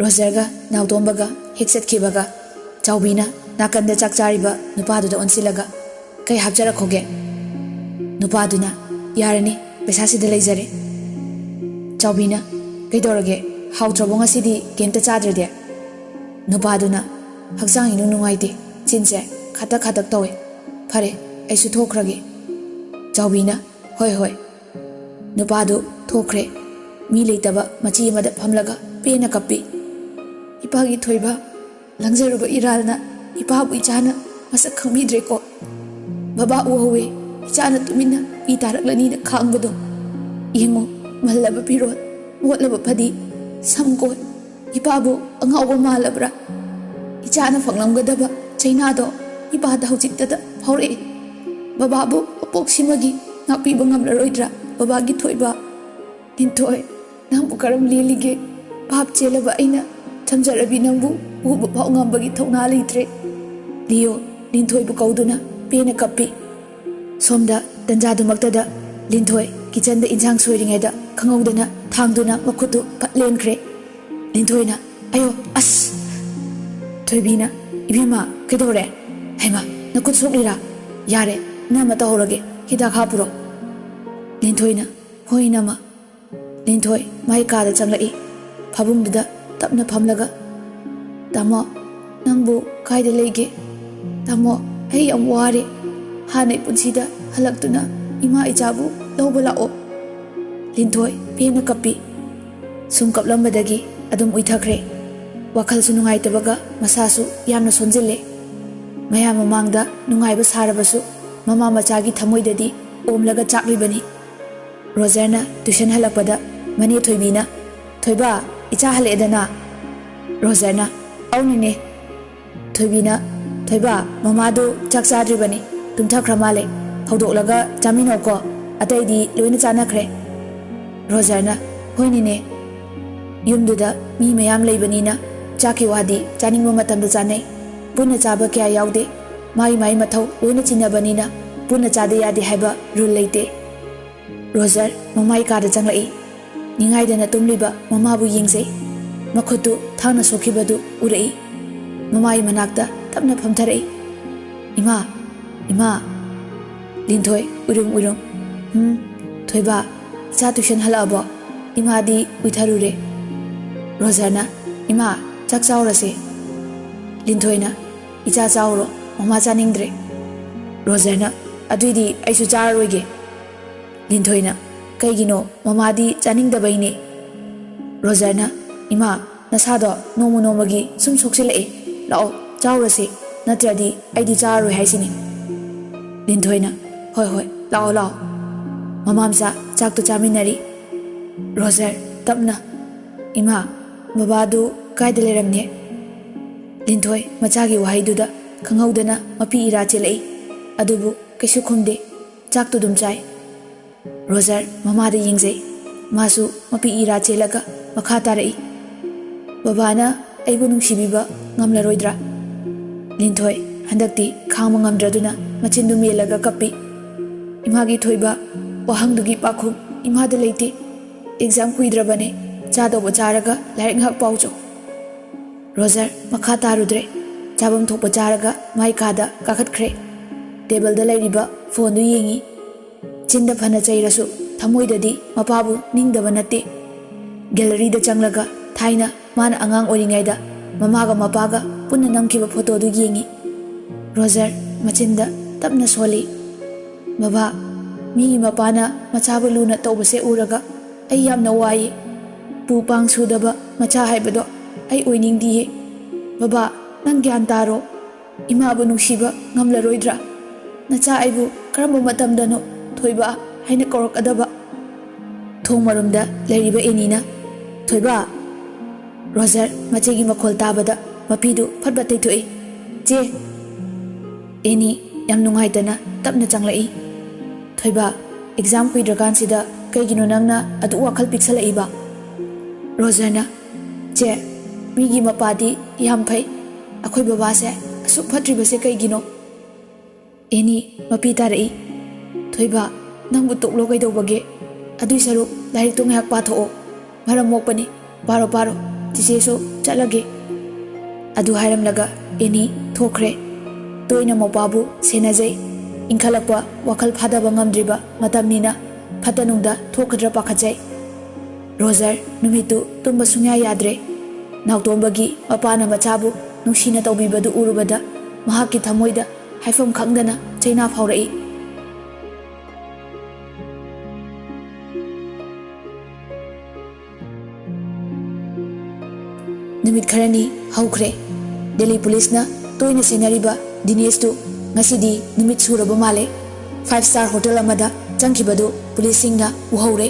ꯔꯣꯖꯔꯒ ꯅꯥꯎꯗꯣꯝꯕꯒ ꯍꯦꯛ ꯆꯠꯈꯤꯕꯒ ꯆꯥꯎꯕꯤꯅ ꯅꯥꯀꯟꯗ ꯆꯥꯛ ꯆꯥꯔꯤꯕ ꯅꯨꯄꯥꯗꯨꯗ ꯑꯣꯟꯁꯤꯜꯂꯒ ꯀꯩ ꯍꯥꯞꯆꯔꯛꯈꯣꯒꯦ? ꯅꯨꯄꯥꯗꯨꯅ ꯌꯥꯔꯅꯤ ꯄꯩꯁꯥꯁꯤꯗ ꯂꯩꯖꯔꯦ꯫ ꯆꯥꯎꯕꯤꯅ ꯀꯩꯗꯧꯔꯒꯦ ꯍꯥꯎꯇ꯭ꯔꯕꯣ ꯉꯁꯤꯗꯤ ꯀꯩꯝꯇ ꯆꯥꯗ꯭ꯔꯗꯤ? ꯅꯨꯄꯥꯗꯨꯅ ꯍꯛꯆꯥꯡ ꯏꯅꯨꯡ ꯅꯨꯡꯉꯥꯏꯇꯦ, ꯆꯤꯟꯁꯦ ꯈꯥꯇꯛ ꯈꯥꯇꯛ ꯇꯧꯋꯦ, ꯐꯔꯦ ꯑꯩꯁꯨ ꯊꯣꯛꯈ꯭ꯔꯒꯦ꯫ ꯆꯥꯎꯕꯤꯅ ꯍꯣꯏ ꯍꯣꯏ꯫ ꯅꯨꯄꯥꯗꯨ ꯊꯣꯛꯈ꯭ꯔꯦ꯫ ꯃꯤ ꯂꯩꯇꯕ ꯃꯆꯤ ꯑꯃꯗ ꯐꯝꯂꯒ ꯄꯦꯟꯅ ꯀꯞꯄꯤ꯫ ꯏꯄꯥꯒꯤ ꯊꯣꯏꯕ, ꯂꯪꯖꯔꯨꯕ ꯏꯔꯥꯜꯅ ꯏꯄꯥꯕꯨ ꯏꯆꯥꯅ ꯃꯁꯛ ꯈꯪꯕꯤꯗ꯭ꯔꯦꯀꯣ꯫ ꯕꯕꯥ ꯎꯍꯧꯋꯦ ꯏꯆꯥꯅ ꯇꯨꯃꯤꯟꯅ ꯄꯤ ꯇꯥꯔꯛꯂꯅꯤꯅ ꯈꯥꯡꯕꯗꯣ꯫ ꯌꯦꯡꯉꯣ ꯃꯜꯂꯕ ꯐꯤꯔꯣꯜ, ꯃꯣꯠꯂꯕ ꯐꯗꯤ, ꯁꯝꯀꯣꯠ, ꯏꯄꯥꯕꯨ ꯑꯉꯥꯎꯕ ꯃꯥꯜꯂꯕ꯭ꯔꯥ? ꯏꯆꯥꯅ ꯐꯪꯂꯝꯒꯗꯕ ꯆꯩꯅꯥꯗꯣ ꯏꯄꯥꯗ ꯍꯧꯖꯤꯛꯇꯗ ꯐꯥꯎꯔꯛꯏ꯫ ꯕꯕꯥꯕꯨ ꯃꯄꯣꯛꯁꯤꯃꯒꯤ ꯉꯥꯛꯄꯤꯕ ꯉꯝꯂꯔꯣꯏꯗ꯭ꯔꯥ ꯕꯕꯥꯒꯤ ꯊꯣꯏꯕ? ꯂꯤꯟꯊꯣꯏ, ꯅꯪꯕꯨ ꯀꯔꯝ ꯂꯦꯜꯂꯤꯒꯦ? ꯚꯥꯞ ꯆꯦꯜꯂꯕ ꯑꯩꯅ ꯊꯝꯖꯔꯕꯤ ꯅꯪꯕꯨ ꯎꯕ ꯐꯥꯎ ꯉꯝꯕꯒꯤ ꯊꯧꯅꯥ ꯂꯩꯇ꯭ꯔꯦ꯫ ꯂꯤꯌꯣ ꯂꯤꯟꯊꯣꯏꯕꯨ ꯀꯧꯗꯨꯅ ꯄꯦꯟꯅ ꯀꯞꯄꯤ꯫ ꯁꯣꯝꯗ ꯇꯟꯖꯥꯗꯨꯃꯛꯇꯗ ꯂꯤꯟꯊꯣꯏ ꯀꯤꯆꯟꯗ ꯏꯟꯁꯥꯡ ꯁꯣꯏꯔꯤꯉꯩꯗ ꯈꯪꯍꯧꯗꯅ ꯊꯥꯡꯗꯨꯅ ꯃꯈꯨꯠꯇꯨ ꯐꯠ ꯂꯦꯟꯈ꯭ꯔꯦ꯫ ꯂꯤꯟꯊꯣꯏꯅ ꯑꯌꯣ ꯑꯁ! ꯊꯣꯏꯕꯤꯅ ꯏꯕꯦꯝꯃ ꯀꯩꯗꯧꯔꯦ? ꯍꯩꯃ ꯅꯈꯨꯠ ꯁꯣꯛꯂꯤꯔꯥ? ꯌꯥꯔꯦ ꯏꯅꯝꯃ ꯇꯧꯍꯧꯔꯒꯦ, ꯍꯤꯗꯥꯛ ꯍꯥꯞꯄꯨꯔꯣ꯫ ꯂꯤꯟꯊꯣꯏꯅ ꯍꯣꯏ ꯏꯅꯝꯃ꯫ ꯂꯤꯟꯊꯣꯏ ꯃꯥꯏ ꯀꯥꯗ ꯆꯪꯂꯛꯏ꯫ ꯐꯃꯨꯡꯗꯨꯗ ꯇꯞꯅ ꯐꯝꯂꯒ ꯇꯥꯃꯣ ꯅꯪꯕꯨ ꯀꯥꯏꯗ ꯂꯩꯒꯦ? ꯇꯥꯃꯣ ꯑꯩ ꯌꯥꯝ ꯋꯥꯔꯦ, ꯍꯥꯟꯅꯩ ꯄꯨꯟꯁꯤꯗ ꯍꯜꯂꯛꯇꯨꯅ ꯏꯃꯥ ꯏꯆꯥꯕꯨ ꯂꯧꯕ ꯂꯥꯛꯑꯣ꯫ ꯂꯤꯟꯊꯣꯏ ꯄꯦꯟꯅ ꯀꯞꯄꯤ꯫ ꯁꯨꯝ ꯀꯞꯂꯝꯕꯗꯒꯤ ꯑꯗꯨꯝ ꯎꯏꯊꯈ꯭ꯔꯦ꯫ ꯋꯥꯈꯜꯁꯨ ꯅꯨꯡꯉꯥꯏꯇꯕꯒ ꯃꯁꯥꯁꯨ ꯌꯥꯝꯅ ꯁꯣꯟꯖꯤꯜꯂꯦ꯫ ꯃꯌꯥꯝ ꯃꯃꯥꯡꯗ ꯅꯨꯡꯉꯥꯏꯕ ꯁꯥꯔꯕꯁꯨ ꯃꯃꯥ ꯃꯆꯥꯒꯤ ꯊꯃꯣꯏꯗꯗꯤ ꯑꯣꯝꯂꯒ ꯆꯥꯛꯂꯤꯕꯅꯤ꯫ ꯔꯣꯖꯔꯅ ꯇ꯭ꯌꯨꯁꯟ ꯍꯜꯂꯛꯄꯗ ꯃꯅꯦ ꯊꯣꯏꯕꯤꯅ ꯊꯣꯏꯕ ꯏꯆꯥ ꯍꯜꯂꯛꯑꯦꯗꯅ? ꯔꯣꯖꯔꯅ ꯑꯧꯅꯤꯅꯦ꯫ ꯊꯣꯏꯕꯤꯅ ꯊꯣꯏꯕ ꯃꯃꯥꯗꯨ ꯆꯥꯛ ꯆꯥꯗ꯭ꯔꯤꯕꯅꯤ, ꯇꯨꯝꯊꯈ꯭ꯔ ꯃꯥꯜꯂꯦ, ꯍꯧꯗꯣꯛꯂꯒ ꯆꯥꯃꯤꯟꯅꯧꯀꯣ, ꯑꯇꯩꯗꯤ ꯂꯣꯏꯅ ꯆꯥꯅꯈ꯭ꯔꯦ꯫ ꯔꯣꯖꯔꯅ ꯍꯣꯏꯅꯤꯅꯦ, ꯌꯨꯝꯗꯨꯗ ꯃꯤ ꯃꯌꯥꯝ ꯂꯩꯕꯅꯤꯅ ꯆꯥꯛꯀꯤ ꯋꯥꯗꯤ ꯆꯥꯅꯤꯡꯕ ꯃꯇꯝꯗ ꯆꯥꯅꯩ, ꯄꯨꯟꯅ ꯆꯥꯕ ꯀꯌꯥ ꯌꯥꯎꯗꯦ, ꯃꯥꯒꯤ ꯃꯥꯒꯤ ꯃꯊꯧ ꯂꯣꯏꯅ ꯆꯤꯟꯅꯕꯅꯤꯅ ꯄꯨꯟꯅ ꯆꯥꯗ ꯌꯥꯗꯦ ꯍꯥꯏꯕ ꯔꯨꯜ ꯂꯩꯇꯦ꯫ ꯔꯣꯖꯔ ꯃꯃꯥꯏ ꯀꯥꯗ ꯆꯪꯂꯛꯏ꯫ ꯅꯤꯡꯉꯥꯏꯗꯅ ꯇꯨꯝꯂꯤꯕ ꯃꯃꯥꯕꯨ ꯌꯦꯡꯖꯩ꯫ ꯃꯈꯨꯠꯇꯨ ꯊꯥꯡꯅ ꯁꯣꯛꯈꯤꯕꯗꯨ ꯎꯔꯛꯏ꯫ ꯃꯃꯥꯒꯤ ꯃꯅꯥꯛꯇ ꯇꯞꯅ ꯐꯝꯊꯔꯛꯏ꯫ ꯏꯃꯥ ꯏꯃꯥ꯫ ꯂꯤꯟꯊꯣꯏ ꯎꯏꯔꯨꯝ ꯎꯏꯔꯨꯝ ꯊꯣꯏꯕ ꯏꯆꯥ ꯇ꯭ꯌꯨꯁꯟ ꯍꯜꯂꯛꯑꯕꯣ? ꯏꯃꯥꯗꯤ ꯎꯏꯊꯔꯨꯔꯦ꯫ ꯔꯣꯖꯔꯅ ꯏꯃꯥ ꯆꯥꯛ ꯆꯥꯎꯔꯁꯦ꯫ ꯂꯤꯟꯊꯣꯏꯅ ꯏꯆꯥ ꯆꯥꯎꯔꯣ, ꯃꯃꯥ ꯆꯥꯅꯤꯡꯗ꯭ꯔꯦ꯫ ꯔꯣꯖꯔꯅ ꯑꯗꯨꯏꯗꯤ ꯑꯩꯁꯨ ꯆꯥꯔꯔꯣꯏꯒꯦ꯫ ꯂꯤꯟꯊꯣꯏꯅ ꯀꯩꯒꯤꯅꯣ ꯃꯃꯥꯗꯤ ꯆꯥꯅꯤꯡꯗꯕꯩꯅꯦ꯫ ꯔꯣꯖꯔꯅ ꯏꯃꯥ ꯅꯁꯥꯗꯣ ꯅꯣꯡꯃ ꯅꯣꯡꯃꯒꯤ ꯁꯨꯝ ꯁꯣꯛꯆꯤꯜꯂꯛꯑꯦ, ꯂꯥꯛꯑꯣ ꯆꯥꯎꯔꯁꯦ, ꯅꯠꯇ꯭ꯔꯗꯤ ꯑꯩꯗꯤ ꯆꯥꯔꯔꯣꯏ ꯍꯥꯏꯁꯤꯅꯤ꯫ ꯂꯤꯟꯊꯣꯏꯅ ꯍꯣꯏ ꯍꯣꯏ ꯂꯥꯛꯑꯣ ꯂꯥꯛꯑꯣ꯫ ꯃꯃꯥ ꯃꯆꯥ ꯆꯥꯛꯇꯨ ꯆꯥꯃꯤꯟꯅꯔꯤ꯫ ꯔꯣꯖꯔ ꯇꯞꯅ ꯏꯃꯥ ꯕꯕꯥꯗꯨ ꯀꯥꯏꯗ ꯂꯩꯔꯝꯅꯤ? ꯂꯤꯟꯊꯣꯏ ꯃꯆꯥꯒꯤ ꯋꯥꯍꯩꯗꯨꯗ ꯈꯪꯍꯧꯗꯅ ꯃꯄꯤ ꯏꯔꯥ ꯆꯦꯜꯂꯛꯏ, ꯑꯗꯨꯕꯨ ꯀꯩꯁꯨ ꯈꯨꯝꯗꯦ, ꯆꯥꯛꯇꯨ ꯑꯗꯨꯝ ꯆꯥꯏ꯫ ꯔꯣꯖꯔ ꯃꯃꯥꯗ ꯌꯦꯡꯖꯩ꯫ ꯃꯥꯁꯨ ꯃꯄꯤ ꯏꯔꯥ ꯆꯦꯜꯂꯒ ꯃꯈꯥ ꯇꯥꯔꯛꯏ꯫ ꯕꯕꯥꯅ ꯑꯩꯕꯨ ꯅꯨꯡꯁꯤꯕꯤꯕ ꯉꯝꯂꯔꯣꯏꯗ꯭ꯔꯥ? ꯂꯤꯟꯊꯣꯏ ꯍꯟꯗꯛꯇꯤ ꯈꯥꯡꯕ ꯉꯝꯗ꯭ꯔꯗꯨꯅ ꯃꯆꯤꯟꯗꯨ ꯃꯦꯜꯂꯒ ꯀꯞꯄꯤ꯫ ꯏꯃꯥꯒꯤ ꯊꯣꯏꯕ, ꯋꯥꯍꯪꯗꯨꯒꯤ ꯄꯥꯈꯨꯝ ꯏꯃꯥꯗ ꯂꯩꯇꯦ꯫ ꯑꯦꯛꯖꯥꯝ ꯀꯨꯏꯗ꯭ꯔꯕꯅꯦ, ꯆꯥꯗꯧꯕ ꯆꯥꯔꯒ ꯂꯥꯏꯔꯤꯛ ꯉꯥꯏꯍꯥꯛ ꯄꯥꯎꯆꯣ꯫ ꯔꯣꯖꯔ ꯃꯈꯥ ꯇꯥꯔꯨꯗ꯭ꯔꯦ꯫ ꯆꯥꯐꯝ ꯊꯣꯛꯄ ꯆꯥꯔꯒ ꯃꯥꯏ ꯀꯥꯗ ꯀꯥꯈꯠꯈ꯭ꯔꯦ꯫ ꯇꯦꯕꯜꯗ ꯂꯩꯔꯤꯕ ꯐꯣꯟꯗꯨ ꯌꯦꯡꯉꯤ꯫ ꯆꯤꯟꯗ ꯐꯅ ꯆꯩꯔꯁꯨ ꯊꯃꯣꯏꯗꯗꯤ ꯃꯄꯥꯕꯨ ꯅꯤꯡꯗꯕ ꯅꯠꯇꯦ꯫ ꯒꯦꯂꯔꯤꯗ ꯆꯪꯂꯒ ꯊꯥꯏꯅ ꯃꯥꯅ ꯑꯉꯥꯡ ꯑꯣꯏꯔꯤꯉꯩꯗ ꯃꯃꯥꯒ ꯃꯄꯥꯒ ꯄꯨꯟꯅ ꯅꯝꯈꯤꯕ ꯐꯣꯇꯣꯗꯨ ꯌꯦꯡꯉꯤ꯫ ꯔꯣꯖꯔ ꯃꯆꯤꯟꯗ ꯇꯞꯅ ꯁꯣꯜꯂꯤ꯫ ꯕꯕꯥ, ꯃꯤꯒꯤ ꯃꯄꯥꯅ ꯃꯆꯥꯕꯨ ꯂꯨꯅ ꯇꯧꯕꯁꯦ ꯎꯔꯒ ꯑꯩ ꯌꯥꯝꯅ ꯋꯥꯏꯌꯦ꯫ ꯄꯨ ꯄꯥꯡ ꯁꯨꯗꯕ ꯃꯆꯥ ꯍꯥꯏꯕꯗꯣ ꯑꯩ ꯑꯣꯏꯅꯤꯡꯗꯤꯌꯦ꯫ ꯕꯕꯥ ꯅꯪ ꯒ꯭ꯌꯥꯟ ꯇꯥꯔꯣ, ꯏꯃꯥꯕꯨ ꯅꯨꯡꯁꯤꯕ ꯉꯝꯂꯔꯣꯏꯗ꯭ꯔꯥ? ꯅꯆꯥ ꯑꯩꯕꯨ ꯀꯔꯝꯕ ꯃꯇꯝꯗꯅꯣ ꯊꯣꯏꯕ ꯍꯥꯏꯅ ꯀꯧꯔꯛꯀꯗꯕ? ꯊꯣꯡ ꯃꯔꯨꯝꯗ ꯂꯩꯔꯤꯕ ꯑꯦꯅꯤꯅ ꯊꯣꯏꯕ꯫ ꯔꯣꯖꯔ ꯃꯆꯦꯒꯤ ꯃꯈꯣꯜ ꯇꯥꯕꯗ ꯃꯄꯤꯗꯨ ꯐꯠ ꯐꯠ ꯇꯩꯊꯣꯛꯏ꯫ ꯆꯦ꯫ ꯑꯦꯅꯤ ꯌꯥꯝ ꯅꯨꯡꯉꯥꯏꯇꯅ ꯇꯞꯅ ꯆꯪꯂꯛꯏ꯫ ꯊꯣꯏꯕ, ꯑꯦꯛꯖꯥꯝ ꯀꯨꯏꯗ꯭ꯔꯀꯥꯟꯁꯤꯗ ꯀꯩꯒꯤꯅꯣ ꯅꯪꯅ ꯑꯗꯨꯛ ꯋꯥꯈꯜ ꯄꯤꯛꯁꯜꯂꯛꯏꯕ? ꯔꯣꯖꯔꯅ ꯆꯦ, ꯃꯤꯒꯤ ꯃꯄꯥꯗꯤ ꯌꯥꯝ ꯐꯩ, ꯑꯩꯈꯣꯏ ꯕꯕꯥꯁꯦ ꯑꯁꯨꯛ ꯐꯠꯇ꯭ꯔꯤꯕꯁꯦ ꯀꯩꯒꯤꯅꯣ? ꯑꯦꯅꯤ ꯃꯄꯤ ꯇꯥꯔꯛꯏ꯫ ꯊꯣꯏꯕ, ꯅꯪꯕꯨ ꯇꯣꯛꯂꯣ ꯀꯩꯗꯧꯕꯒꯦ? ꯑꯗꯨꯏ ꯁꯔꯨꯛ ꯂꯥꯏꯔꯤꯛꯇꯣ ꯉꯥꯏꯍꯥꯛ ꯄꯥꯊꯣꯛꯑꯣ, ꯃꯔꯝ ꯃꯣꯛꯄꯅꯤ, ꯄꯥꯔꯣ ꯄꯥꯔꯣ, ꯆꯤꯆꯦꯁꯨ ꯆꯠꯂꯒꯦ ꯑꯗꯨ ꯍꯥꯏꯔꯝꯂꯒ ꯑꯦꯅꯤ ꯊꯣꯛꯈ꯭ꯔꯦ ꯇꯣꯏꯅ ꯃꯧꯄꯥꯕꯨ ꯁꯦꯟꯅꯖꯩ ꯏꯟꯈꯠꯂꯛꯄ ꯋꯥꯈꯜ ꯐꯥꯗꯕ ꯉꯝꯗ꯭ꯔꯤꯕ ꯃꯇꯝꯅꯤꯅ ꯐꯠꯇ ꯅꯨꯡꯗ ꯊꯣꯛꯀꯗ꯭ꯔꯥ ꯄꯥꯈꯠꯆꯩ ꯔꯣꯖꯔ ꯅꯨꯃꯤꯠꯇꯨ ꯇꯨꯝꯕ ꯁꯨꯡꯌꯥ ꯌꯥꯗ꯭ꯔꯦ ꯅꯥꯎꯇꯣꯝꯕꯒꯤ ꯃꯄꯥꯅ ꯃꯆꯥꯕꯨ ꯅꯨꯡꯁꯤꯅ ꯇꯧꯕꯤꯕꯗꯨ ꯎꯔꯨꯕꯗ ꯃꯍꯥꯛꯀꯤ ꯊꯃꯣꯏꯗ ꯍꯥꯏꯐꯝ ꯈꯪꯗꯅ ꯆꯩꯅꯥ ꯐꯥꯎꯔꯛꯏ ꯅꯨꯃꯤꯠ ꯈꯔꯅꯤ ꯍꯧꯈ꯭ꯔꯦ ꯗꯦꯜꯂꯤ ꯄꯨꯂꯤꯁꯅ ꯇꯣꯏꯅ ꯁꯦꯟꯅꯔꯤꯕ ꯗꯤꯅꯦꯁꯇꯨ ꯉꯁꯤꯗꯤ ꯅꯨꯃꯤꯠ ꯁꯨꯔꯕ ꯃꯥꯜꯂꯦ 5-star ꯍꯣꯇꯦꯜ ꯑꯃꯗ ꯆꯪꯈꯤꯕꯗꯨ ꯄꯨꯂꯤꯁꯁꯤꯡꯅ ꯎꯍꯧꯔꯦ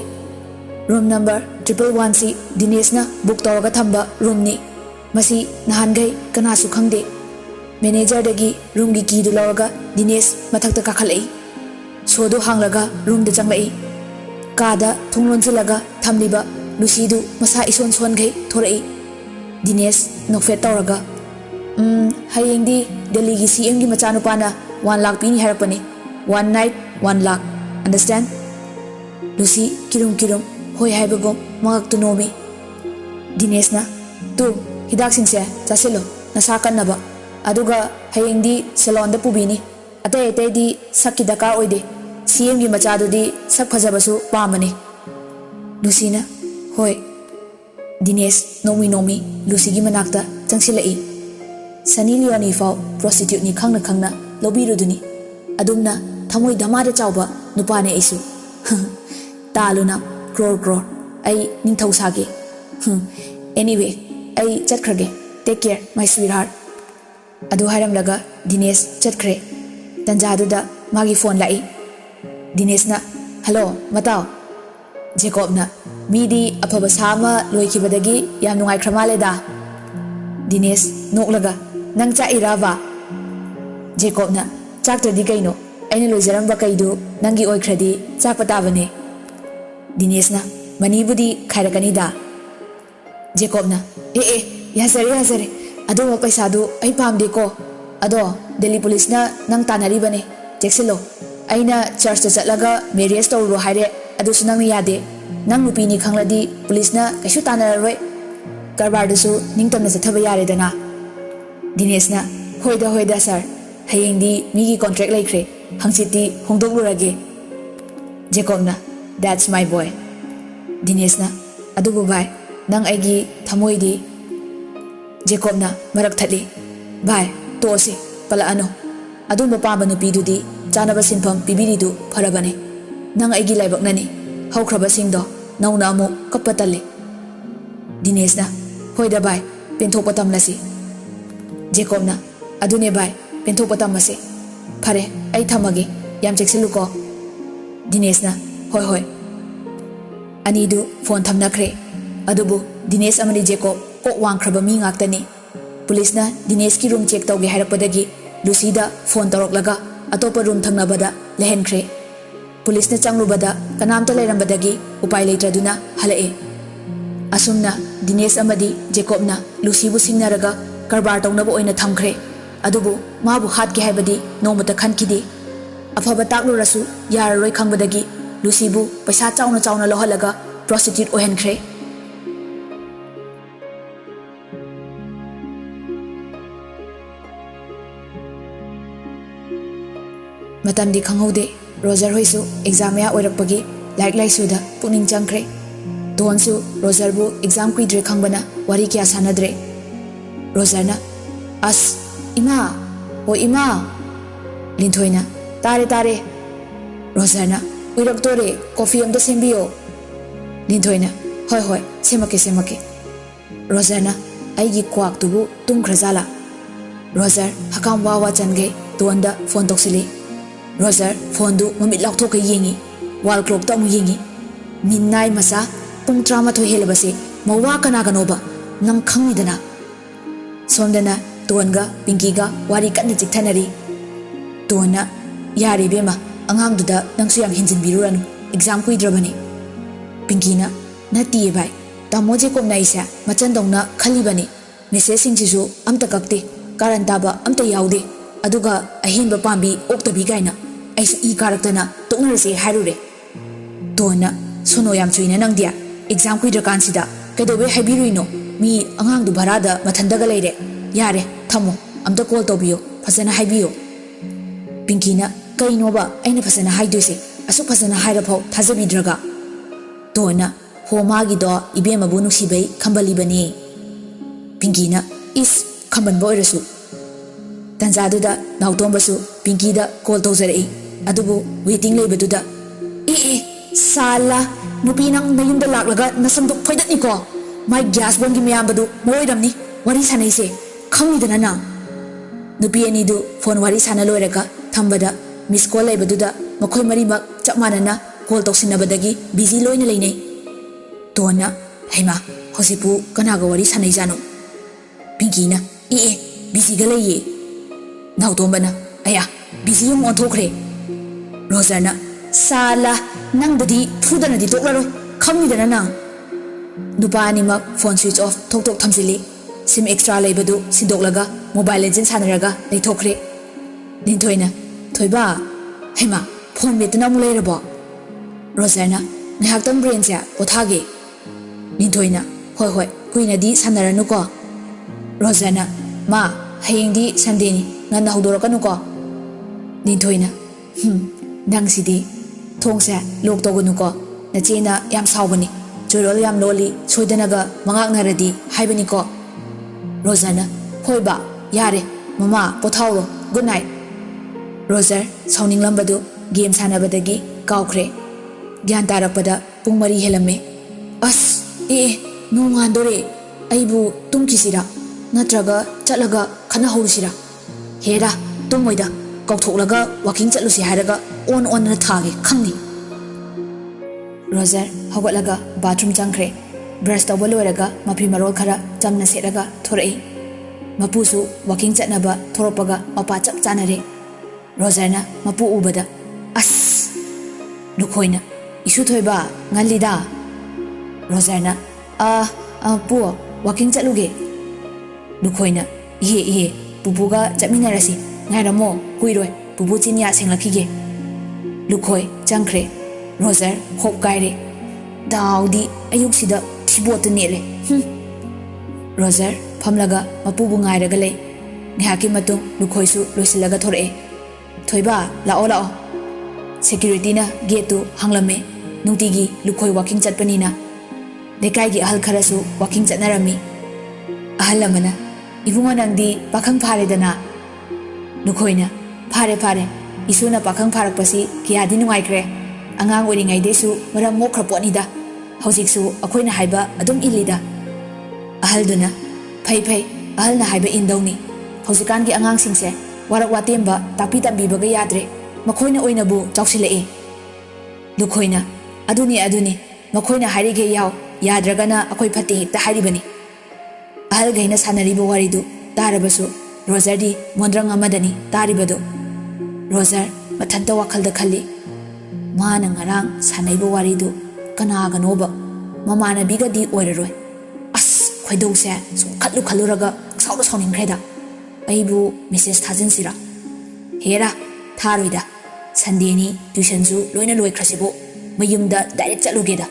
ꯔꯨꯝ ꯅꯝꯕꯔ 111ꯁꯤ ꯗꯤꯅꯦꯁꯅ ꯕꯨꯛ ꯇꯧꯔꯒ ꯊꯝꯕ ꯔꯨꯝꯅꯤ ꯃꯁꯤ ꯅꯍꯥꯟꯈꯩ ꯀꯅꯥꯁꯨ ꯈꯪꯗꯦ ꯃꯦꯅꯦꯖꯔꯗꯒꯤ ꯔꯨꯝꯒꯤ ꯀꯤꯗꯨ ꯂꯧꯔꯒ ꯗꯤꯅꯦꯁ ꯃꯊꯛꯇ ꯀꯥꯈꯠꯂꯛꯏ ꯁꯣꯗꯨ ꯍꯥꯡꯂꯒ ꯔꯨꯝꯗ ꯆꯪꯂꯛꯏ ꯀꯥꯗ ꯊꯣꯡ ꯂꯣꯟꯁꯤꯜꯂꯒ ꯊꯝꯂꯤꯕ ꯂꯨꯁꯤꯗꯨ ꯃꯁꯥ ꯏꯁꯣꯟ ꯁꯣꯟꯈꯩ ꯊꯣꯔꯛꯏ ꯗꯤꯅꯦꯁ ꯅꯣꯛꯐꯦꯠ ꯇꯧꯔꯒ ꯍꯌꯦꯡꯗꯤ ꯗꯦꯜꯂꯤꯒꯤ CMꯒꯤ ꯃꯆꯥꯅꯨꯄꯥꯅ 1 lakh ꯄꯤꯅꯤ ꯍꯥꯏꯔꯛꯄꯅꯤ 1 night 1 lakh ꯑꯟꯗꯔꯁꯇꯦꯟ ꯂꯨꯁꯤ ꯀꯤꯔꯨꯝ ꯀꯤꯔꯨꯝ ꯍꯣꯏ ꯍꯥꯏꯕꯒꯨꯝ ꯃꯉꯛꯇꯨ ꯅꯣꯝꯃꯤ ꯗꯤꯅꯦꯁꯅ ꯇꯨ ꯍꯤꯗꯥꯛꯁꯤꯡꯁꯦ ꯆꯥꯁꯤꯜꯂꯣ ꯅꯁꯥ ꯀꯟꯅꯕ ꯑꯗꯨꯒ ꯍꯌꯦꯡꯗꯤ ꯁꯦꯂꯣꯟꯗ ꯄꯨꯕꯤꯅꯤ ꯑꯇꯩ ꯑꯇꯩꯗꯤ ꯁꯛꯀꯤ ꯗꯔꯀꯥꯔ ꯑꯣꯏꯗꯦ CMꯒꯤ ꯃꯆꯥꯗꯨꯗꯤ ꯁꯛ ꯐꯖꯕꯁꯨ ꯄꯥꯝꯕꯅꯤ ꯂꯨꯁꯤꯅ ꯍꯣꯏ ꯗꯤꯅꯦꯁ ꯅꯣꯡꯃꯤ ꯅꯣꯡꯃꯤ ꯂꯨꯁꯤꯒꯤ ꯃꯅꯥꯛꯇ ꯆꯪꯁꯤꯜꯂꯛꯏ ꯁꯅꯤ ꯂꯤꯌꯣꯅꯤ ꯐꯥꯎ ꯄ꯭ꯔꯣꯁꯇꯤꯇ꯭ꯌꯨꯠꯅꯤ ꯈꯪꯅ ꯈꯪꯅ ꯂꯧꯕꯤꯔꯨꯗꯨꯅꯤ ꯑꯗꯨꯝꯅ ꯊꯃꯣꯏ ꯙꯃꯥꯗ ꯆꯥꯎꯕ ꯅꯨꯄꯥꯅꯦ ꯑꯩꯁꯨ ꯇꯥꯂꯨꯅ ꯀ꯭ꯔꯣꯔ ꯀ꯭ꯔꯣꯔ ꯑꯩ ꯅꯤꯡꯊꯧ ꯁꯥꯒꯦ ꯑꯦꯅꯤꯋꯦ ꯑꯩ ꯆꯠꯈ꯭ꯔꯒꯦ ꯇꯦꯛ ꯀꯦꯌꯔ ꯃꯥꯏ ꯁ꯭ꯋꯤꯠ ꯍꯥꯔꯠ ꯑꯗꯨ ꯍꯥꯏꯔꯝꯂꯒ ꯗꯤꯅꯦꯁ ꯆꯠꯈ꯭ꯔꯦ ꯇꯟꯖꯥꯗꯨꯗ ꯃꯥꯒꯤ ꯐꯣꯟ ꯂꯥꯛꯏ ꯗꯤꯅꯦꯁꯅ ꯍꯜꯂꯣ ꯃꯇꯥꯎ ꯖꯦꯀꯣꯕꯅ ꯃꯤꯗꯤ ꯑꯐꯕ ꯁꯥ ꯑꯃ ꯂꯣꯏꯈꯤꯕꯗꯒꯤ ꯌꯥꯝ ꯅꯨꯡꯉꯥꯏꯈ꯭ꯔ ꯃꯥꯜꯂꯦꯗ ꯗꯤꯅꯦꯁ ꯅꯣꯛꯂꯒ ꯅꯪ ꯆꯥꯛꯏꯔꯕ ꯖꯦꯀꯣꯕꯅ ꯆꯥꯛꯇ꯭ꯔꯗꯤ ꯀꯩꯅꯣ ꯑꯩꯅ ꯂꯣꯏꯖꯔꯝꯕ ꯀꯩꯗꯨ ꯅꯪꯒꯤ ꯑꯣꯏꯈ꯭ꯔꯗꯤ ꯆꯥꯛꯄ ꯇꯥꯕꯅꯦ ꯗꯤꯅꯦꯁꯅ ꯃꯅꯤꯕꯨꯗꯤ ꯈꯥꯏꯔꯛꯀꯅꯤꯗ ꯖꯦꯀꯣꯕꯅ ꯑꯦ ꯌꯥꯖꯔꯦ ꯌꯥꯖꯔꯦ ꯑꯗꯨꯒ ꯄꯩꯁꯥꯗꯨ ꯑꯩ ꯄꯥꯝꯗꯦꯀꯣ ꯑꯗꯣ ꯗꯦꯜꯂꯤ ꯄꯨꯂꯤꯁꯅ ꯅꯪ ꯇꯥꯟꯅꯔꯤꯕꯅꯦ ꯆꯦꯛꯁꯤꯜꯂꯣ ꯑꯩꯅ ꯆꯔꯆꯇ ꯆꯠꯂꯒ ꯃꯦꯔꯤꯌꯦꯖ ꯇꯧꯔꯨꯔꯣ ꯍꯥꯏꯔꯦ ꯑꯗꯨꯁꯨ ꯅꯪꯅ ꯌꯥꯗꯦ ꯅꯪ ꯅꯨꯄꯤꯅꯤ ꯈꯪꯂꯗꯤ ꯄꯨꯂꯤꯁꯅ ꯀꯩꯁꯨ ꯇꯥꯟꯅꯔꯔꯣꯏ ꯀꯔꯕꯥꯔꯗꯨꯁꯨ ꯅꯤꯡꯇꯝꯅ ꯆꯠꯊꯕ ꯌꯥꯔꯦꯗꯅ ꯗꯤꯅꯦꯁꯅ ꯍꯣꯏꯗ ꯁꯥꯔ ꯍꯌꯦꯡꯗꯤ ꯃꯤꯒꯤ ꯀꯣꯟꯇ꯭ꯔꯦꯛ ꯂꯩꯈ꯭ꯔꯦ ꯍꯪꯆꯤꯠꯇꯤ ꯍꯣꯡꯗꯣꯛꯂꯨꯔꯒꯦ ꯖꯦꯀꯣꯕꯅ ꯗꯦꯠꯁ ꯃꯥꯏ ꯕꯣꯏ ꯗꯤꯅꯦꯁꯅ ꯑꯗꯨꯕꯨ ꯚꯥꯏ ꯅꯪ ꯑꯩꯒꯤ ꯊꯃꯣꯏꯗꯤ ꯖꯦꯀꯣꯕꯅ ꯃꯔꯛ ꯊꯠꯂꯤ ꯚꯥꯏ ꯇꯣꯛꯑꯁꯤ ꯄꯜꯂꯛꯑꯅꯨ ꯑꯗꯨꯝꯕ ꯄꯥꯝꯕ ꯅꯨꯄꯤꯗꯨꯗꯤ ꯆꯥꯅꯕ ꯁꯤꯟꯐꯝ ꯄꯤꯕꯤꯔꯤꯗꯨ ꯐꯔꯕꯅꯤ ꯅꯪ ꯑꯩꯒꯤ ꯂꯥꯏꯕꯛꯅꯅꯤ ꯍꯧꯈ꯭ꯔꯕꯁꯤꯡꯗꯣ ꯅꯧꯅ ꯑꯃꯨꯛ ꯀꯞꯄ ꯇꯜꯂꯤ ꯗꯤꯅꯦꯁꯅ ꯍꯣꯏꯗ ꯚꯥꯏ ꯄꯦꯟꯊꯣꯛꯄ ꯇꯝꯂꯁꯤ ꯖꯦꯀꯣꯕꯅ ꯑꯗꯨꯅꯦ ꯚꯥꯏ ꯄꯦꯟꯊꯣꯛꯄ ꯇꯝꯃꯁꯤ ꯐꯔꯦ ꯑꯩ ꯊꯝꯃꯒꯦ ꯌꯥꯝ ꯆꯦꯛꯁꯤꯜꯂꯨꯀꯣ ꯗꯤꯅꯦꯁꯅ ꯍꯣꯏ ꯑꯅꯤꯗꯨ ꯐꯣꯟ ꯊꯝꯅꯈ꯭ꯔꯦ ꯑꯗꯨꯕꯨ ꯗꯤꯅꯦꯁ ꯑꯃꯗꯤ ꯖꯦꯀꯣꯕ ꯀꯣꯛ ꯋꯥꯡꯈ꯭ꯔꯕ ꯃꯤ ꯉꯥꯛꯇꯅꯤ ꯄꯨꯂꯤꯁꯅ ꯗꯤꯅꯦꯁꯀꯤ ꯔꯨꯝ ꯆꯦꯛ ꯇꯧꯒꯦ ꯍꯥꯏꯔꯛꯄꯗꯒꯤ ꯂꯨꯁꯤꯗ ꯐꯣꯟ ꯇꯧꯔꯛꯂꯒ ꯑꯇꯣꯞꯄ ꯔꯨꯝ ꯊꯪꯅꯕꯗ ꯂꯩꯍꯟꯈ꯭ꯔꯦ ꯄꯨꯂꯤꯁꯅ ꯆꯪꯂꯨꯕꯗ ꯀꯅꯥꯝꯇ ꯂꯩꯔꯝꯕꯗꯒꯤ ꯎꯄꯥꯏ ꯂꯩꯇ꯭ꯔꯗꯨꯅ ꯍꯜꯂꯛꯑꯦ ꯑꯁꯨꯝꯅ ꯗꯤꯅꯦꯁ ꯑꯃꯗꯤ ꯖꯦꯀꯣꯕꯅ ꯂꯨꯁꯤꯕꯨ ꯁꯤꯡꯅꯔꯒ ꯀꯔꯕꯥꯔ ꯇꯧꯅꯕ ꯑꯣꯏꯅ ꯊꯝꯈ꯭ꯔꯦ ꯑꯗꯨꯕꯨ ꯃꯥꯕꯨ ꯍꯥꯠꯀꯦ ꯍꯥꯏꯕꯗꯤ ꯅꯣꯡꯃꯇ ꯈꯟꯈꯤꯗꯦ ꯑꯐꯕ ꯇꯥꯛꯂꯨꯔꯁꯨ ꯌꯥꯔꯔꯣꯏ ꯈꯪꯕꯗꯒꯤ ꯂꯨꯁꯤꯕꯨ ꯄꯩꯁꯥ ꯆꯥꯎꯅ ꯂꯧꯍꯜꯂꯒ ꯄ꯭ꯔꯣꯁꯇꯤꯇ꯭ꯌꯨꯠ ꯑꯣꯏꯍꯟꯈ꯭ꯔꯦ ꯃꯇꯝꯗꯤ ꯈꯪꯍꯧꯗꯦ ꯔꯣꯖꯔ ꯍꯣꯏꯁꯨ ꯑꯦꯛꯖꯥꯝ ꯃꯌꯥ ꯑꯣꯏꯔꯛꯄꯒꯤ ꯂꯥꯏꯔꯤꯛ ꯂꯥꯏꯁꯨꯗ ꯄꯨꯛꯅꯤꯡ ꯆꯪꯈ꯭ꯔꯦ ꯗꯣꯟꯁꯨ ꯔꯣꯖꯔꯕꯨ ꯑꯦꯛꯖꯥꯝ ꯀꯨꯏꯗ꯭ꯔꯦ ꯈꯪꯕꯅ ꯋꯥꯔꯤ ꯀꯌꯥ ꯁꯥꯟꯅꯗ꯭ꯔꯦ ꯔꯣꯖꯔꯅ ꯑꯁ ꯏꯃꯥ ꯍꯣꯏ ꯏꯃꯥ ꯂꯤꯟꯊꯣꯏꯅ ꯇꯥꯔꯦ ꯔꯣꯖꯔꯅ ꯎꯏꯔꯛꯇꯣꯔꯦ ꯀꯣꯐꯤ ꯑꯝꯇ ꯁꯦꯝꯕꯤꯌꯣ ꯂꯤꯟꯊꯣꯏꯅ ꯍꯣꯏ ꯁꯦꯝꯃꯛꯀꯦ ꯔꯣꯖꯔꯅ ꯑꯩꯒꯤ ꯀ꯭ꯋꯥꯛꯇꯨꯕꯨ ꯇꯨꯝꯈ꯭ꯔꯖꯥꯠꯂꯥ ꯔꯣꯖꯔ ꯍꯀꯥꯝ ꯋꯥ ꯆꯟꯈꯩ ꯗꯣꯟꯗ ꯐꯣꯟ ꯇꯧꯁꯤꯜꯂꯤ ꯔꯣꯖꯔ ꯐꯣꯟꯗꯨ ꯃꯃꯤꯠ ꯂꯥꯎꯊꯣꯛꯀ ꯌꯦꯡꯉꯤ ꯋꯥꯜ ꯀ꯭ꯂꯣꯛꯇ ꯑꯃꯨꯛ ꯌꯦꯡꯉꯤ ꯃꯤꯠꯅꯥꯏ ꯃꯆꯥ ꯄꯨꯡ 12 ꯍꯦꯜꯂꯕꯁꯦ ꯃꯋꯥ ꯀꯅꯥꯒꯅꯣꯕ ꯅꯪ ꯈꯪꯉꯤꯗꯅ ꯁꯣꯝꯗꯅ ꯇꯣꯟꯒ ꯄꯤꯡꯀꯤꯒ ꯋꯥꯔꯤ ꯀꯟꯅ ꯆꯤꯛꯊꯅꯔꯤ ꯇꯣꯟꯅ ꯌꯥꯔꯦ ꯏꯕꯦꯝꯃ ꯑꯉꯥꯡꯗꯨꯗ ꯅꯪꯁꯨ ꯌꯥꯝ ꯍꯦꯟꯖꯤꯟꯕꯤꯔꯨꯔꯅꯨ ꯑꯦꯛꯖꯥꯝ ꯀꯨꯏꯗ꯭ꯔꯕꯅꯤ ꯄꯤꯡꯀꯤꯅ ꯅꯠꯇꯤꯌꯦ ꯚꯥꯏ ꯇꯥꯃꯣ ꯖꯦꯀꯣꯕꯅ ꯑꯩꯁꯦ ꯃꯆꯟꯗꯧꯅ ꯈꯜꯂꯤꯕꯅꯤ ꯃꯦꯁꯦꯖꯁꯤꯡꯁꯤꯁꯨ ꯑꯝꯇ ꯀꯛꯇꯦ ꯀꯥꯔꯟ ꯇꯥꯕ ꯑꯝꯇ ꯌꯥꯎꯗꯦ ꯑꯗꯨꯒ ꯑꯍꯦꯟꯕ ꯄꯥꯝꯕꯤ ꯑꯣꯛꯇꯕꯤ ꯀꯥꯏꯅ ꯑꯩꯁꯨ ꯏ ꯀꯥꯔꯛꯇꯅ ꯇꯣꯛꯅꯔꯁꯦ ꯍꯥꯏꯔꯨꯔꯦ ꯇꯣꯟꯅ ꯁꯣꯅꯣ ꯌꯥꯝ ꯆꯨꯏꯅ ꯅꯪꯗꯤ ꯑꯦꯛꯖꯥꯝ ꯀꯨꯏꯗ꯭ꯔꯀꯥꯟꯁꯤꯗ ꯀꯩꯗꯧꯕꯩ ꯍꯥꯏꯕꯤꯔꯨꯏꯅꯣ mi angang du bharada mathandaga leire yare thamo amta call tobiyo phasana haibiyo Pinky na kaino ba aina phasana haidoise asu phasana haira phau thajabidraga Dona ho magi do ibema bu nusibai khambali bani Pinky na is khamban boy rasu Tanjadu da nautombasu Pinky da call tawzarei adubu waiting leibedu da sala nupi nang nayunda laklaga nasangdok phoidat ni ko mai gas bomb gi miyam badu moiramni wari sanai se khamni dana na nupi ani du phone wari sana loiraga thambada miss call leibedu da makhoi mari mak chapmana na call toksinabadagi busy loina leinai Dona haima hosipu kanaga wari sanai jano Pinky na busy ga leiye nautombana aya busy yum on thokre Roger na sala nang dadi thudana di toklaro khamni dana nang nupa ani mak phone switch off thok thamsili sim extra leibadu sindoklaga mobile legend sanaraga leithokre Ninthoina thoiba hema phone metna mu leirabo Roger na ngahaktam brain cha pothage Ninthoina hoi kuina di sanaranu ko Roger na ma hayeng di Sunday ni ngana hudorokanu ko Ninthoina nang sidi thongsa lok togunu ko na chena yam saugani chorol yam loli soidanaga mangak naradi haibani ko Roger hoiba yare mama pothauro good night Roger sauning lambadu game sanabadagi kaukre gyan tarakpada pung mari helame as nungandore aibu tumkisira natraga chatlaga khana horusira hera tumoida kauthoklaga walking chatlusi haraga on na thage khangni Roger hogotlaga bathroom changkre brush tawba loiraga mapi marol khara chamna seraga thorai mapusu walking chatnaba thoropaga mapa chap chanare Roger na mapu ubada as lukhoina isu thoiba ngalida Roger na pu walking chatluge lukhoina ihe bubuga chapminarasi ngairamo kuiroi bubu chinya senglakige Lukhoi changkre Roger hop kaire daudi ayuk sida thibot nele Roger phamlaga mapubu ngairaga lei ngahaki matung lukhoi su loisilaga thore thoiba lao security na gate tu hanglame nungtigi lukhoi walking chatpanina lekai gi ahal kharasu walking chatnarami ahal amana ibunga nangdi pakhang phare dana lukhoina phare isuna pakhang pharak pasi kiadi nungaikre angang oringai desu maram mokra potnida hojiksu akoina haiba adum ilida ahalduna phai ahalna haiba indawni hojikan gi angang singse warak watemba tapi tambibaga yadre makhoina oinabu chausilei lukhoina aduni makhoina harige yaw yadragana akoi phate hekta haribani ahal gaina sanariba waridu tarabasu Roger di mondrang amadani taribado Roger mathanta wakhalda khalli mana ngarang sanaiba waridu kanaga noba mamana biga di oiraroi as khoidose so khaluraga sauda sauningkreda aibu message thajinsira hera tharoida Sunday ni tuition su loina loikrasibo mayumda direct chalugeda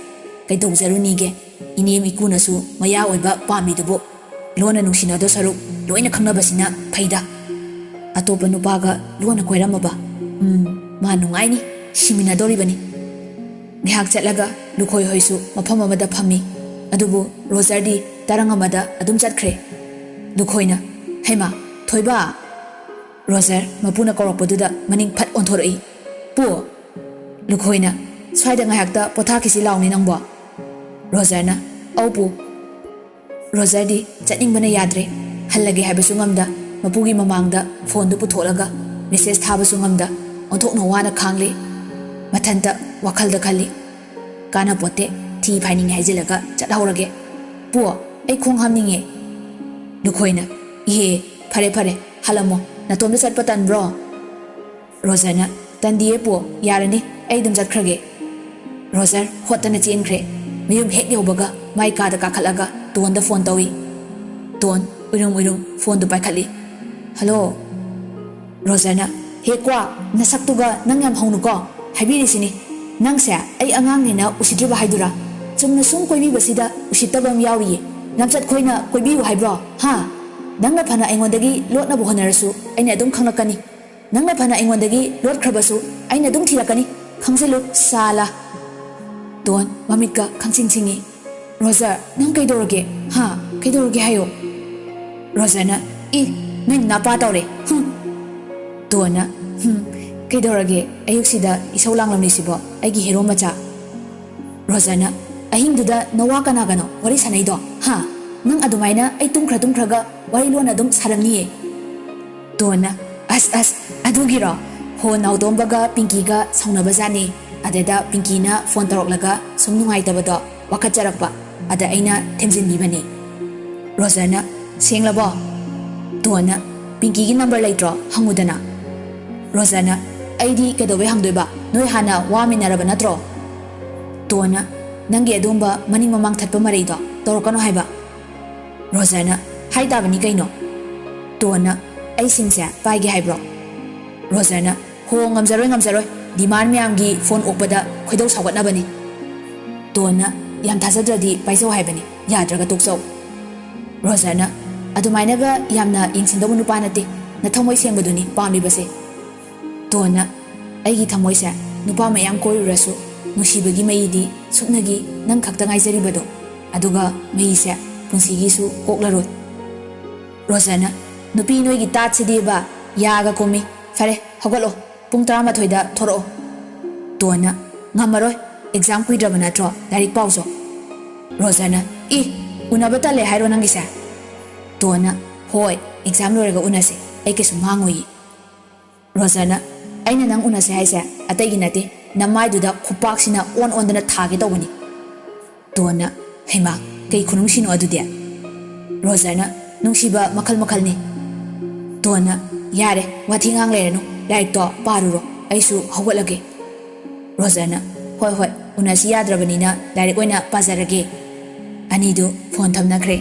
kaidongjarunige inem ikuna su maya oiba pamidubo lona nungsina do saruk loina khangnabasina phaida atopa nupaga lona koiramaba ma nungaini simina doribani ngihak chatlaga lukhoi hoisu mafam amada phami adubu Roger di tarang amada adum chatkre lukhoina hema thoiba Roger mapuna koropadu maning phat onthorei pu lukhoina swaida ngahakta potha kisi launi nangbo Roger na aupu Roger di chatning bana yadre hallage haibasu ngamda mapugi mamangda phone du putholaga message thabasu ngamda onthokna wana khangli mathanta wakhalda khali kana pote thi phaining haijilaga chathawrage pu ai khong hamninge lukhoina ihe phare halamo natomda chatpa tan bro Roger na tandiye pu yarani ai dum jatkrage Roger hotana chenkhre mayum hek yobaga mai ka da kakhalaga ton da phone tawi ton urum phone du paikhali hello Roger na he kwa nasaktuga nangyam haunu ko habiri sini nangsa ai angang ni na usidriba haidura chumna sum koibi basida usittabam yawi ꯂꯝꯆꯠ ꯈꯣꯏꯅ ꯀꯣꯏꯕꯤꯌꯨ ꯍꯥꯏꯕ꯭ꯔꯣ ꯍꯥ ꯅꯪꯅ ꯐꯅ ꯑꯩꯉꯣꯟꯗꯒꯤ ꯂꯣꯠꯅꯕ ꯍꯣꯠꯅꯔꯁꯨ ꯑꯩꯅ ꯑꯗꯨꯝ ꯈꯪꯂꯛꯀꯅꯤ ꯅꯪꯅ ꯐꯅ ꯑꯩꯉꯣꯟꯗꯒꯤ ꯂꯣꯠꯈ꯭ꯔꯕꯁꯨ ꯑꯩꯅ ꯑꯗꯨꯝ ꯊꯤꯔꯛꯀꯅꯤ ꯈꯪꯖꯤꯜꯂꯨ ꯁꯥꯂꯥ ꯗꯣꯟ ꯃꯃꯤꯠꯀ ꯈꯪꯁꯤꯡ ꯁꯤꯡꯉꯤ ꯔꯣꯖꯔ ꯅꯪ ꯀꯩꯗꯧꯔꯒꯦ ꯍꯥ ꯀꯩꯗꯧꯔꯒꯦ ꯍꯥꯏꯌꯣ ꯔꯣꯖꯔꯅ ꯅꯣꯏ ꯅꯄꯥ ꯇꯧꯔꯦ ꯗꯣꯟꯅ ꯀꯩꯗꯧꯔꯒꯦ ꯑꯌꯨꯛꯁꯤꯗ ꯏꯁꯧ ꯂꯥꯡꯂꯝꯂꯤꯁꯤꯕꯣ ꯑꯩꯒꯤ ꯍꯦꯔꯣ ꯃꯆꯥ ꯔꯣꯖꯔꯅ ꯑꯍꯤꯡꯗꯨꯗ ꯅꯋꯥ ꯀꯅꯥꯒꯅꯣ ꯋꯥꯔꯤ ꯁꯥꯟꯅꯩꯗꯣ ꯍꯥ ꯅꯪ ꯑꯗꯨꯃꯥꯏꯅ ꯑꯩ ꯇꯨꯝꯈ꯭ꯔꯒ ꯋꯥꯔꯤ ꯂꯣꯟ ꯑꯗꯨꯝ ꯁꯥꯔꯝꯅꯤꯌꯦ ꯗꯣꯟꯅ ꯑꯁ ꯑꯗꯨꯒꯤꯔꯣ ꯍꯣ ꯅꯥꯎꯗꯣꯝꯕꯒ ꯄꯤꯡꯀꯤꯒ ꯁꯥꯎꯅꯕꯖꯥꯠꯅꯤ ꯑꯗꯨꯗ ꯄꯤꯡꯀꯤꯅ ꯐꯣꯟ ꯇꯧꯔꯛꯂꯒ ꯁꯨꯝ ꯅꯨꯡꯉꯥꯏꯇꯕꯗꯣ ꯋꯥꯀꯠꯆꯔꯛꯄ ꯑꯗ ꯑꯩꯅ ꯊꯦꯝꯖꯤꯟꯕꯤꯕꯅꯤ ꯔꯣꯖꯔꯅ ꯁꯦꯡꯂꯕꯣ ꯗꯣꯟꯅ ꯄꯤꯡꯀꯤꯒꯤ ꯅꯝꯕꯔ ꯂꯩꯇ꯭ꯔꯣ ꯍꯪꯉꯨꯗꯅ ꯔꯣꯖꯔꯅ ꯑꯩꯗꯤ ꯀꯩꯗꯧꯕꯩ ꯍꯪꯗꯣꯏꯕ ꯅꯣꯏ ꯍꯥꯟꯅ ꯋꯥꯃꯤꯟꯅꯔꯕ ꯅꯠꯇ꯭ꯔꯣ ꯗꯣꯟꯅ ꯅꯪꯒꯤ ꯑꯗꯨꯝꯕ ꯃꯅꯤꯡ ꯃꯃꯥꯡ ꯊꯠꯄ ꯃꯔꯩꯗꯣ ꯇꯧꯔꯛꯀꯅꯣ ꯍꯥꯏꯕ ꯔꯣꯖꯔꯅ ꯍꯥꯏ ꯇꯥꯕꯅꯤ ꯀꯩꯅꯣ ꯗꯣꯟꯅ ꯑꯩ ꯁꯤꯝꯁꯦ ꯄꯥꯏꯒꯦ ꯍꯥꯏꯕ꯭ꯔꯣ ꯔꯣꯖꯔꯅ ꯍꯣ ꯉꯝꯖꯔꯣꯏ ꯗꯤꯃꯥꯟ ꯃꯌꯥꯝꯒꯤ ꯐꯣꯟ ꯑꯣꯛꯄꯗ ꯈꯣꯏꯗꯧ ꯁꯥꯎꯒꯠꯅꯕꯅꯤ ꯗꯣꯟꯅ ꯌꯥꯝ ꯊꯥꯖꯗ꯭ꯔꯗꯤ ꯄꯥꯏꯖꯧ ꯍꯥꯏꯕꯅꯤ ꯌꯥꯗ꯭ꯔꯒ ꯇꯣꯛꯆꯧ ꯔꯣꯖꯔꯅ ꯑꯗꯨꯃꯥꯏꯅꯒ ꯌꯥꯝꯅ ꯌꯦꯡꯁꯤꯟꯗꯧꯕ ꯅꯨꯄꯥ ꯅꯠꯇꯦ ꯅꯊꯃꯣꯏ ꯁꯦꯡꯕꯗꯨꯅꯤ ꯄꯥꯝꯂꯤꯕꯁꯦ ꯗꯣꯟꯅ ꯑꯩꯒꯤ ꯊꯃꯣꯏꯁꯦ ꯅꯨꯄꯥ ꯃꯌꯥꯝ ꯀꯣꯏꯔꯨꯔꯁꯨ ꯅꯨꯡꯁꯤꯕꯒꯤ ꯃꯩꯗꯤ ꯁꯨꯞꯅꯒꯤ ꯅꯪ ꯈꯛꯇ ꯉꯥꯏꯖꯔꯤꯕꯗꯣ ꯑꯗꯨꯒ ꯃꯩꯁꯦ ꯄꯨꯟꯁꯤꯒꯤꯁꯨ ꯀꯣꯛꯂꯔꯣꯏ ꯔꯣꯖꯔꯅ ꯅꯨꯄꯤ ꯅꯣꯏꯒꯤ ꯇꯥꯠꯁꯤꯗꯤꯕ ꯌꯥꯒ ꯀꯨꯝꯃꯤ ꯐꯔꯦ ꯍꯧꯒꯠꯂꯣ ꯄꯨꯡ 11ꯗ ꯊꯣꯔꯛꯑꯣ ꯗꯣꯟꯅ ꯉꯝꯃꯔꯣꯏ ꯑꯦꯛꯖꯥꯝ ꯀꯨꯏꯗ꯭ꯔꯕ ꯅꯠꯇ꯭ꯔꯣ ꯂꯥꯏꯔꯤꯛ ꯄꯥꯎꯁꯣ ꯔꯣꯖꯔꯅ ꯎꯅꯕ ꯇꯜꯂꯦ ꯍꯥꯏꯔꯣ ꯅꯪꯒꯤꯁꯦ ꯗꯣꯟꯅ ꯍꯣꯏ ꯑꯦꯛꯖꯥꯝ ꯂꯣꯏꯔꯒ ꯎꯅꯁꯦ ꯑꯩ ꯀꯩꯁꯨ ꯉꯥꯡꯉꯣꯏꯌꯦ ꯔꯣꯖꯔꯅ ꯑꯩꯅ ꯅꯪ ꯎꯅꯁꯦ ꯍꯥꯏꯁꯦ ꯑꯇꯩꯒꯤ ꯅꯠꯇꯦ ꯅꯃꯥꯏꯗꯨꯗ ꯈꯨꯄꯥꯛꯁꯤꯅ ꯑꯣꯟꯗꯅ ꯊꯥꯒꯦ ꯇꯧꯕꯅꯤ ꯗꯣꯟꯅ ꯍꯩꯃꯥ ꯀꯩ ꯈꯨꯅꯨꯡꯁꯤꯅꯣ ꯑꯗꯨꯗꯤ ꯔꯣꯖꯔꯅ ꯅꯨꯡꯁꯤꯕ ꯃꯈꯜ ꯃꯈꯜꯅꯤ ꯗꯣꯟꯅ ꯌꯥꯔꯦ ꯋꯥꯊꯤ ꯉꯥꯡ ꯂꯩꯔꯅꯨ ꯂꯥꯏꯔꯤꯛꯇꯣ ꯄꯥꯔꯨꯔꯣ ꯑꯩꯁꯨ ꯍꯧꯒꯠꯂꯒꯦ ꯔꯣꯖꯔꯅ ꯍꯣꯏ ꯎꯅꯁꯤ ꯌꯥꯗ꯭ꯔꯕꯅꯤꯅ ꯂꯥꯏꯔꯤꯛ ꯑꯣꯏꯅ ꯄꯥꯖꯔꯒꯦ ꯑꯅꯤꯗꯨ ꯐꯣꯟ ꯊꯝꯅꯈ꯭ꯔꯦ